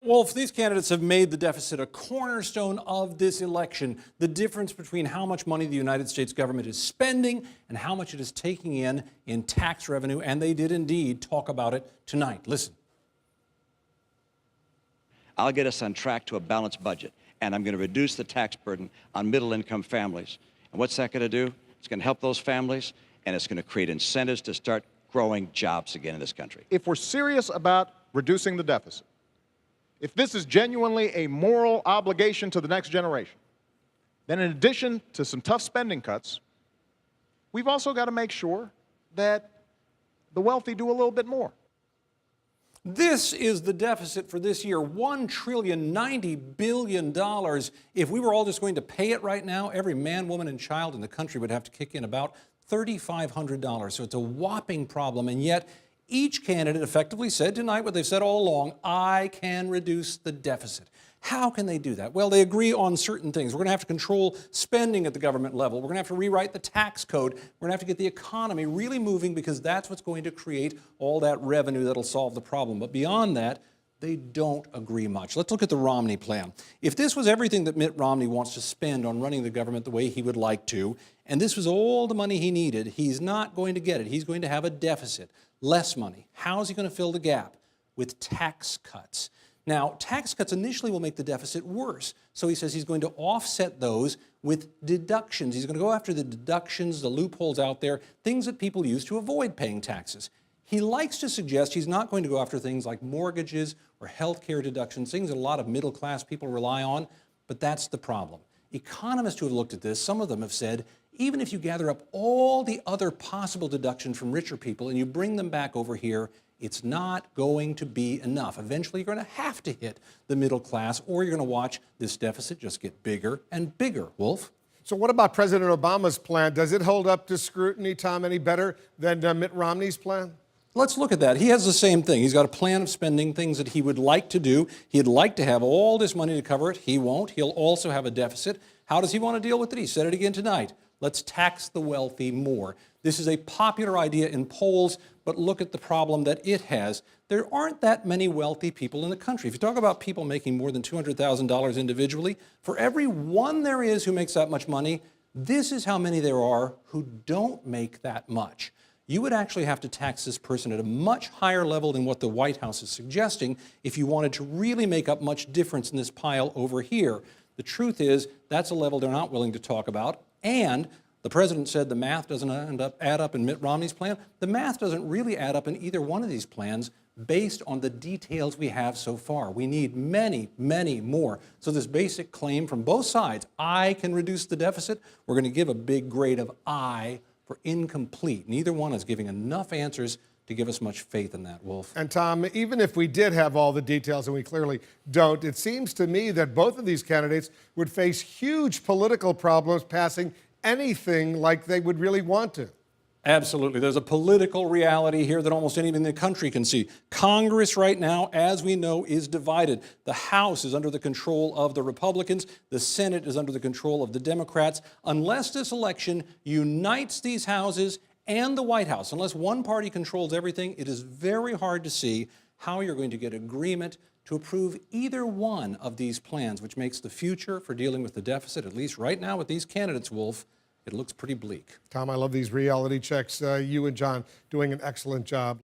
Wolf, these candidates have made the deficit a cornerstone of this election. The difference between how much money the United States government is spending and how much it is taking in tax revenue, and they did indeed talk about it tonight. Listen. I'll get us on track to a balanced budget, and I'm going to reduce the tax burden on middle-income families. And what's that going to do? It's going to help those families, and it's going to create incentives to start growing jobs again in this country. If we're serious about reducing the deficit, if this is genuinely a moral obligation to the next generation, then in addition to some tough spending cuts, we've also got to make sure that the wealthy do a little bit more. This is the deficit for this year, $1,090 billion. If we were all just going to pay it right now, every man, woman, and child in the country would have to kick in about $3,500. So it's a whopping problem, and yet each candidate effectively said tonight what they've said all along: I can reduce the deficit. How can they do that? Well, they agree on certain things. We're going to have to control spending at the government level. We're going to have to rewrite the tax code. We're going to have to get the economy really moving, because that's what's going to create all that revenue that'll solve the problem. But beyond that, they don't agree much. Let's look at the Romney plan. If this was everything that Mitt Romney wants to spend on running the government the way he would like to, and this was all the money he needed, he's not going to get it. He's going to have a deficit, less money. How is he going to fill the gap? With tax cuts. Now, tax cuts initially will make the deficit worse. So he says he's going to offset those with deductions. He's going to go after the deductions, the loopholes out there, things that people use to avoid paying taxes. He likes to suggest he's not going to go after things like mortgages or health care deductions, things that a lot of middle-class people rely on, but that's the problem. Economists who have looked at this, some of them have said, even if you gather up all the other possible deductions from richer people and you bring them back over here, it's not going to be enough. Eventually, you're going to have to hit the middle class, or you're going to watch this deficit just get bigger and bigger. Wolf? So what about President Obama's plan? Does it hold up to scrutiny, Tom, any better than Mitt Romney's plan? Let's look at that. He has the same thing. He's got a plan of spending, things that he would like to do. He'd like to have all this money to cover it. He won't. He'll also have a deficit. How does he want to deal with it? He said it again tonight. Let's tax the wealthy more. This is a popular idea in polls, but look at the problem that it has. There aren't that many wealthy people in the country. If you talk about people making more than $200,000 individually, for every one there is who makes that much money, this is how many there are who don't make that much. You would actually have to tax this person at a much higher level than what the White House is suggesting if you wanted to really make up much difference in this pile over here. The truth is, that's a level they're not willing to talk about. And the president said the math doesn't add up in Mitt Romney's plan. The math doesn't really add up in either one of these plans based on the details we have so far. We need many, many more. So this basic claim from both sides, I can reduce the deficit, we're going to give a big grade of I for incomplete. Neither one is giving enough answers to give us much faith in that, Wolf. And Tom, even if we did have all the details, and we clearly don't, it seems to me that both of these candidates would face huge political problems passing anything like they would really want to. Absolutely. There's a political reality here that almost anyone in the country can see. Congress right now, as we know, is divided. The House is under the control of the Republicans. The Senate is under the control of the Democrats. Unless this election unites these houses and the White House, unless one party controls everything, it is very hard to see how you're going to get agreement to approve either one of these plans, which makes the future for dealing with the deficit, at least right now with these candidates, Wolf, it looks pretty bleak. Tom, I love these reality checks. You and John doing an excellent job.